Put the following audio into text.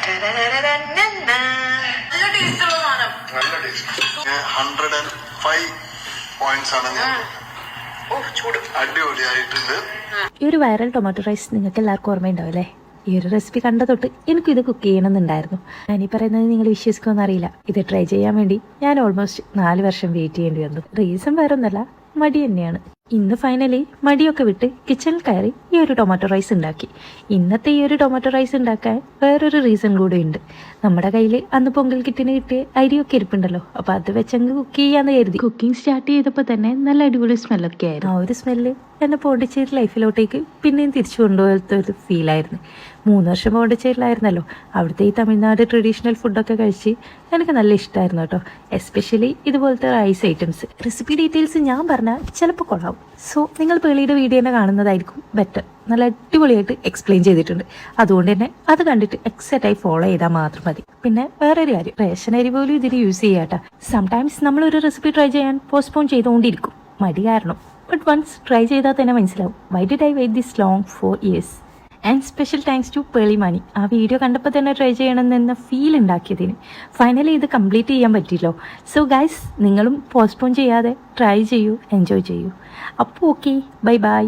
105 points ആണ് അടിപൊളിയായിട്ടുണ്ട്. ഈ ഒരു വൈറൽ ടൊമാറ്റോ റൈസ് നിങ്ങൾക്ക് എല്ലാവർക്കും ഓർമ്മയുണ്ടാവും അല്ലേ? ഈ ഒരു റെസിപ്പി കണ്ട തൊട്ട് എനിക്കും ഇത് കുക്ക് ചെയ്യണമെന്നുണ്ടായിരുന്നു. ഞാനീ പറയുന്നത് നിങ്ങൾ വിശ്വസിക്കുമെന്ന് അറിയില്ല. ഇത് ട്രൈ ചെയ്യാൻ വേണ്ടി ഞാൻ ഓൾമോസ്റ്റ് 4 വർഷം വെയിറ്റ് ചെയ്യേണ്ടി വന്നു. റീസൺ വേറെ ഒന്നല്ല, മടി തന്നെയാണ്. ഇന്ന് ഫൈനലി മടിയൊക്കെ വിട്ട് കിച്ചണിൽ കയറി ഈ ഒരു ടൊമാറ്റോ റൈസ് ഉണ്ടാക്കി. ഇന്നത്തെ ഈ ഒരു ടൊമാറ്റോ റൈസ് ഉണ്ടാക്കാൻ വേറൊരു റീസൺ കൂടെ ഉണ്ട്. നമ്മുടെ കയ്യിൽ അന്ന് പൊങ്കൽ കിറ്റിന് കിട്ടിയ അരിയൊക്കെ ഇരിപ്പുണ്ടല്ലോ, അപ്പോൾ അത് വെച്ചങ്ങ് കുക്ക് ചെയ്യാന്ന് കരുതി. കുക്കിംഗ് സ്റ്റാർട്ട് ചെയ്തപ്പോൾ തന്നെ നല്ല അടിപൊളി സ്മെല്ലൊക്കെ ആയിരുന്നു. ആ ഒരു സ്മെല്ല് എന്നെ പോണ്ടിച്ചേരി ലൈഫിലോട്ടേക്ക് പിന്നെയും തിരിച്ചു കൊണ്ടുപോലത്തെ ഒരു ഫീലായിരുന്നു. 3 വർഷം പോണ്ടിച്ചേരിയിലായിരുന്നല്ലോ. അവിടുത്തെ ഈ തമിഴ്നാട് ട്രഡീഷണൽ ഫുഡൊക്കെ കഴിച്ച് എനിക്ക് നല്ല ഇഷ്ടമായിരുന്നു കേട്ടോ. എസ്പെഷ്യലി ഇതുപോലത്തെ റൈസ് ഐറ്റംസ്. റെസിപ്പി ഡീറ്റെയിൽസ് ഞാൻ പറഞ്ഞാൽ ചിലപ്പോൾ കൊള്ളാവും. സോ നിങ്ങൾ പേളിയുടെ വീഡിയോ തന്നെ കാണുന്നതായിരിക്കും ബെറ്റർ. നല്ല അടിപൊളിയായിട്ട് എക്സ്പ്ലെയിൻ ചെയ്തിട്ടുണ്ട്. അതുകൊണ്ട് തന്നെ അത് കണ്ടിട്ട് എക്സാക്റ്റായി ഫോളോ ചെയ്താൽ മാത്രം മതി. പിന്നെ വേറൊരു കാര്യം, റേഷൻ അരി പോലും ഇതിൽ യൂസ് ചെയ്യാട്ടോ. സംടൈംസ് നമ്മളൊരു റെസിപ്പി ട്രൈ ചെയ്യാൻ പോസ്റ്റ്പോൺ ചെയ്തുകൊണ്ടിരിക്കും മടി കാരണം. ബട്ട് വൺസ് ട്രൈ ചെയ്താൽ തന്നെ മനസ്സിലാവും why did I wait this long 4 years. And special thanks to Pearle Maaney. ആ വീഡിയോ കണ്ടപ്പോൾ തന്നെ ട്രൈ ചെയ്യണമെന്ന ഫീൽ ഉണ്ടാക്കിയതിന്. ഫൈനലി ഇത് കംപ്ലീറ്റ് ചെയ്യാൻ പറ്റിയല്ലോ. സോ ഗൈസ്, നിങ്ങളും പോസ്റ്റ്പോൺ ചെയ്യാതെ ട്രൈ ചെയ്യൂ, എൻജോയ് ചെയ്യൂ. അപ്പോൾ ഓക്കെ, ബൈ ബൈ.